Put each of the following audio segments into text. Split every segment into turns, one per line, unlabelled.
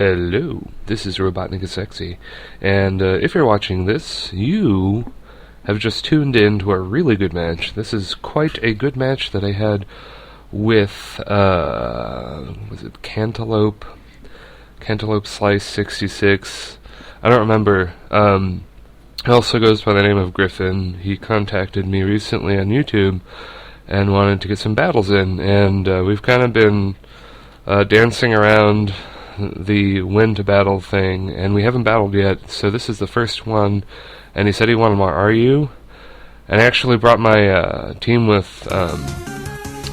Hello, this is Robotnik is Sexy, and if you're watching this, you have just tuned in to a really good match. This is quite a good match that I had with, was it Cantaloupe Slice 66? I don't remember. He also goes by the name of Griffin. He contacted me recently on YouTube and wanted to get some battles in, and we've kind of been dancing around the win to battle thing, and we haven't battled yet, so this is the first one. And he said he wanted more RU, and I actually brought my team with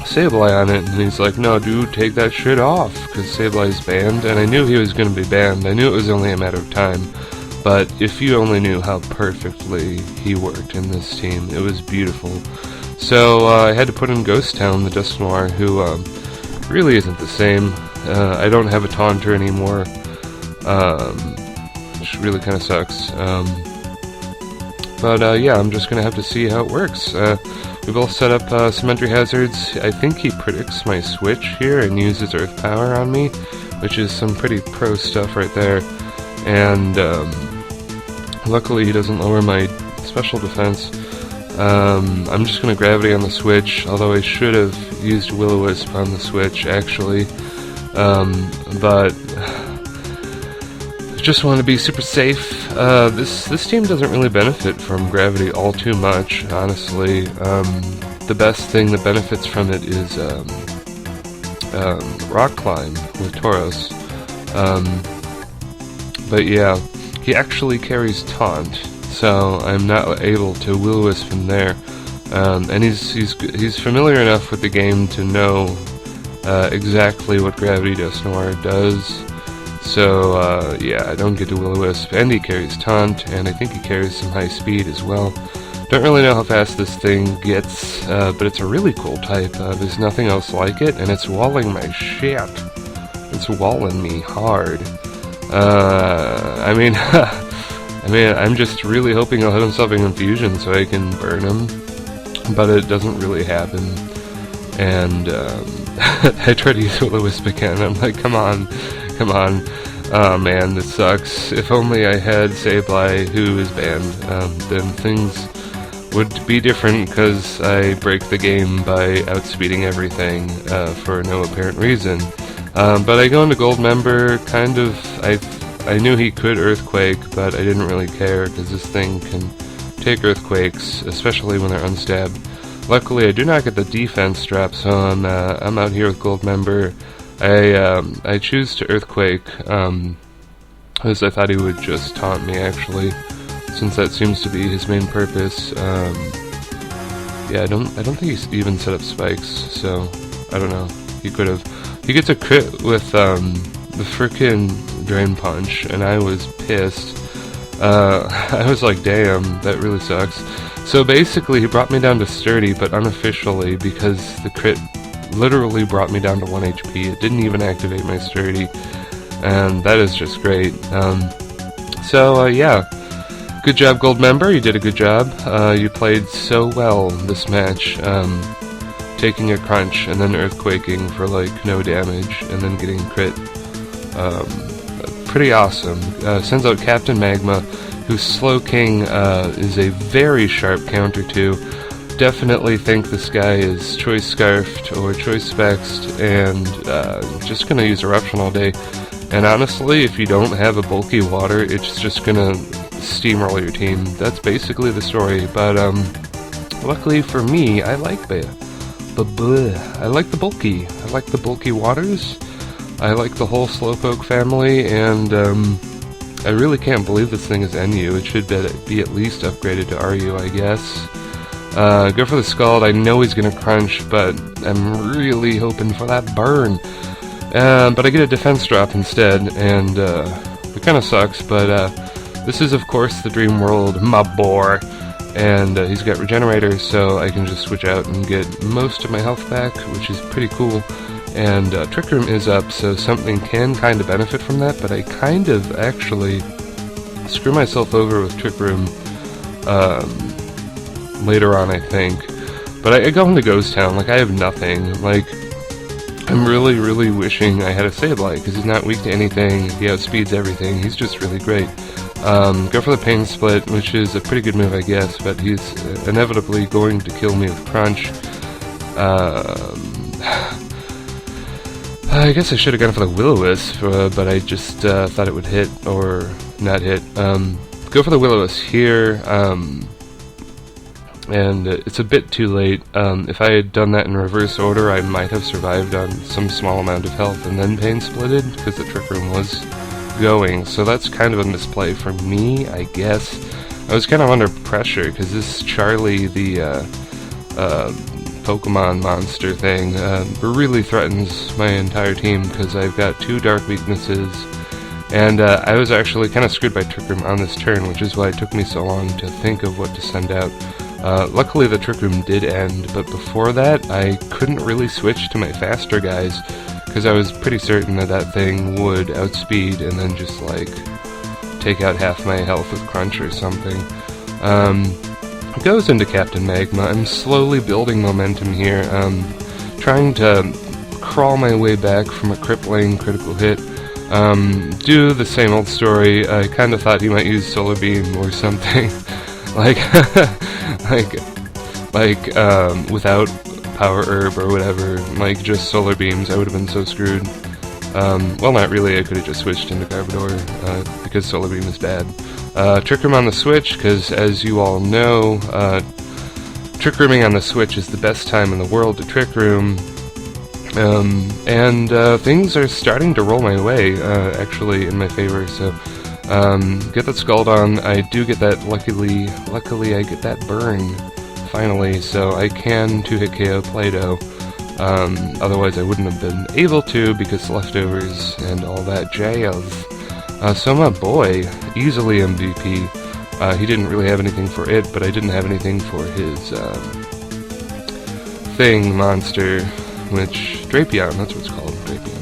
Sableye on it, and he's like, no dude, take that shit off, because Sableye's banned. And I knew he was going to be banned. I knew it was only a matter of time, but if you only knew how perfectly he worked in this team, it was beautiful. So I had to put in Ghost Town, the Dusknoir, who really isn't the same. I don't have a taunter anymore, which really kind of sucks. But yeah, I'm just going to have to see how it works. We both set up some entry hazards. I think he predicts my switch here and uses Earth Power on me, which is some pretty pro stuff right there. And luckily he doesn't lower my special defense. I'm just going to Gravity on the switch, although I should have used Will-O-Wisp on the switch, actually. But just want to be super safe. This team doesn't really benefit from Gravity all too much, honestly. The best thing that benefits from it is Rock Climb with Tauros. But yeah, he actually carries Taunt, so I'm not able to Will-O-Wisp him there. And he's familiar enough with the game to know exactly what Gravity Dusknoir does. So yeah, I don't get to Will-O-Wisp, and he carries Taunt, and I think he carries some high speed as well. Don't really know how fast this thing gets, but it's a really cool type. There's nothing else like it, and it's walling my shit. It's walling me hard. I mean, I'm just really hoping he'll hit himself in Confusion so I can burn him, but it doesn't really happen. And I try to use Will-O-Wisp again. I'm like, come on. Oh man, this sucks. If only I had Sableye, who is banned, then things would be different, because I break the game by outspeeding everything for no apparent reason. But I go into Gold Member, kind of. I knew he could Earthquake, but I didn't really care, because this thing can take Earthquakes, especially when they're unstabbed. Luckily, I do not get the defense strap, so I'm out here with Gold Member. I choose to Earthquake, because I thought he would just taunt me, actually, since that seems to be his main purpose. Yeah, I don't think he's even set up spikes, so I don't know. He could have. He gets a crit with the frickin' Drain Punch, and I was pissed. I was like, damn, that really sucks. So basically, he brought me down to Sturdy, but unofficially, because the crit literally brought me down to 1 HP. It didn't even activate my Sturdy, and that is just great. So yeah, good job, Gold Member. You did a good job. You played so well this match, taking a crunch and then Earthquaking for like no damage, and then getting crit. Pretty awesome. Sends out Captain Magma, who Slowking is a very sharp counter to. Definitely think this guy is Choice Scarfed or Choice Spexed, and just gonna use Eruption all day. And honestly, if you don't have a bulky water, it's just gonna steamroll your team. That's basically the story. But luckily for me, I like the bulky. I like the bulky waters. I like the whole Slowpoke family, and I really can't believe this thing is NU. It should be at least upgraded to RU, I guess. Go for the Scald. I know he's gonna crunch, but I'm really hoping for that burn. But I get a defense drop instead, and it kinda sucks, but this is of course the Dream World, my boy. And he's got Regenerator, so I can just switch out and get most of my health back, which is pretty cool. And Trick Room is up, so something can kind of benefit from that, but I kind of actually screw myself over with Trick Room later on, I think. But I go into Ghost Town, like, I have nothing. Like, I'm really wishing I had a Sableye, because he's not weak to anything, he outspeeds everything, he's just really great. Go for the Pain Split, which is a pretty good move, I guess, but he's inevitably going to kill me with Crunch. I guess I should have gone for the Will-O-Wisp, but I just thought it would hit, or not hit. Go for the Will-O-Wisp here, and it's a bit too late. If I had done that in reverse order, I might have survived on some small amount of health and then Pain Splitted, because the Trick Room was going, so that's kind of a misplay for me, I guess. I was kind of under pressure, because this Charlie, the Pokemon monster thing, really threatens my entire team, because I've got 2 dark weaknesses, and I was actually kind of screwed by Trick Room on this turn, which is why it took me so long to think of what to send out. Luckily the Trick Room did end, but before that I couldn't really switch to my faster guys, because I was pretty certain that that thing would outspeed and then just like take out half my health with Crunch or something. It goes into Captain Magma. I'm slowly building momentum here, trying to crawl my way back from a crippling critical hit. Do the same old story. I kind of thought he might use Solar Beam or something. Without Power Herb or whatever, like just Solar Beams, I would have been so screwed. Well, not really, I could have just switched into Garbodor, because Solar Beam is bad. Trick Room on the Switch, because as you all know, Trick Rooming on the Switch is the best time in the world to Trick Room, and things are starting to roll my way, actually, in my favor, so get that Scaldon. I do get that, luckily I get that burn, finally, so I can 2-hit KO Play-Doh. Otherwise I wouldn't have been able to, because leftovers and all that jazz. So my boy, easily MVP. He didn't really have anything for it, but I didn't have anything for his thing, monster, which, Drapion, that's what it's called, Drapion.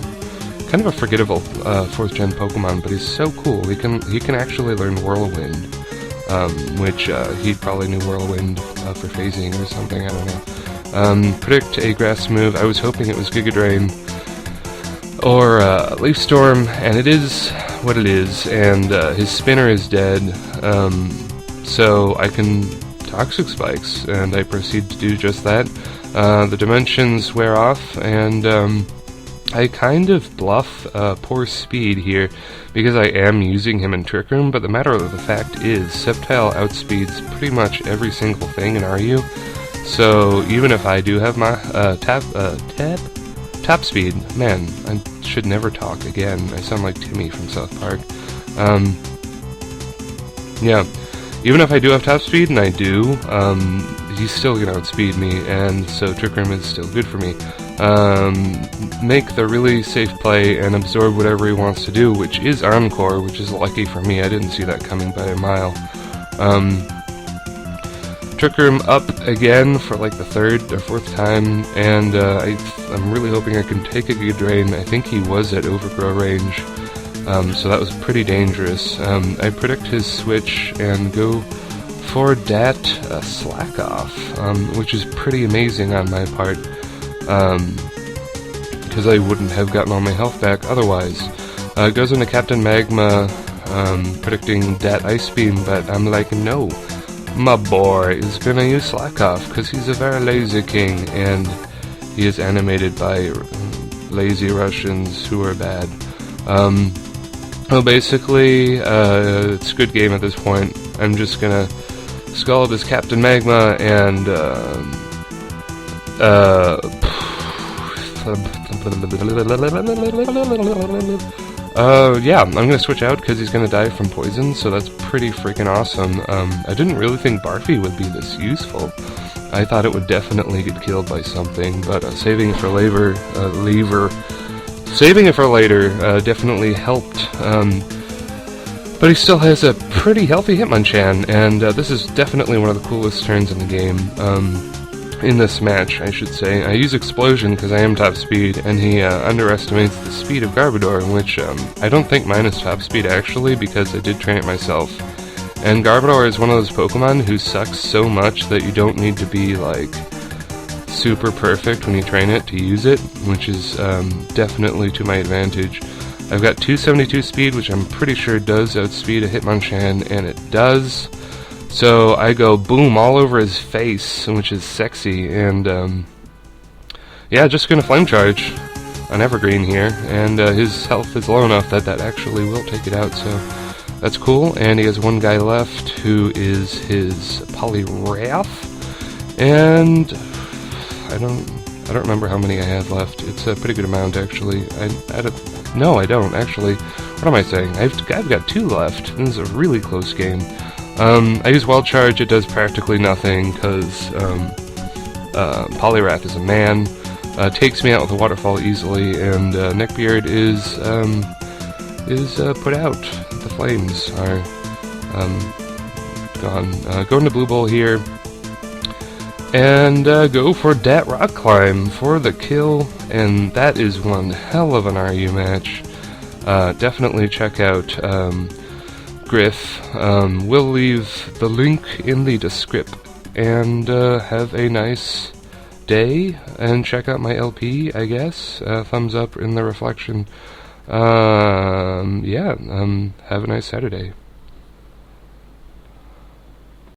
Kind of a forgettable 4th gen Pokemon, but he's so cool. He can actually learn Whirlwind, which he probably knew Whirlwind for phasing or something, I don't know. Predict a grass move. I was hoping it was Giga Drain or Leaf Storm, and it is what it is, and his spinner is dead, so I can Toxic Spikes, and I proceed to do just that. The dimensions wear off, and I kind of bluff poor speed here, because I am using him in Trick Room, but the matter of the fact is, Sceptile outspeeds pretty much every single thing in RU, so even if I do have my top speed, man, I should never talk again, I sound like Timmy from South Park. Yeah, even if I do have top speed, and I do, he's still gonna outspeed me, and so Trick Room is still good for me. Make the really safe play and absorb whatever he wants to do, which is Encore, which is lucky for me. I didn't see that coming by a mile. Trick Room up again for like the 3rd or 4th time, and I'm really hoping I can take a Giga Drain. I think he was at Overgrow range, so that was pretty dangerous. I predict his switch and go for that Slack Off, which is pretty amazing on my part, because I wouldn't have gotten all my health back otherwise. Goes into Captain Magma, predicting that Ice Beam, but I'm like, no, my boy is gonna use Slack Off, because he's a very lazy king, and he is animated by lazy Russians who are bad. Well, basically, it's a good game at this point. I'm just gonna Scald as Captain Magma, and yeah, I'm gonna switch out because he's gonna die from poison, so that's pretty freaking awesome. I didn't really think Barfy would be this useful. I thought it would definitely get killed by something, but saving it for later, definitely helped. But he still has a pretty healthy Hitmonchan, and this is definitely one of the coolest turns in the game. In this match, I should say. I use Explosion because I am top speed, and he underestimates the speed of Garbodor, which I don't think mine is top speed actually, because I did train it myself. And Garbodor is one of those Pokemon who sucks so much that you don't need to be like super perfect when you train it to use it, which is definitely to my advantage. I've got 272 speed, which I'm pretty sure does outspeed a Hitmonchan, and it does. So I go boom all over his face, which is sexy, and yeah, just gonna Flame Charge on Evergreen here, and his health is low enough that that actually will take it out, so that's cool. And he has one guy left, who is his Poliwrath, and I don't remember how many I have left. It's a pretty good amount, actually. No, I don't, actually. What am I saying? I've got 2 left. This is a really close game. I use Wild Charge. It does practically nothing, because Poliwrath is a man. Takes me out with a Waterfall easily, and Neckbeard is put out. The flames are gone. Going to Blue Bowl here, and go for Dat Rock Climb for the kill, and that is one hell of an RU match. Definitely check out Griff. We'll leave the link in the description, and have a nice day, and check out my LP, I guess. Thumbs up in the reflection. Yeah, have a nice Saturday.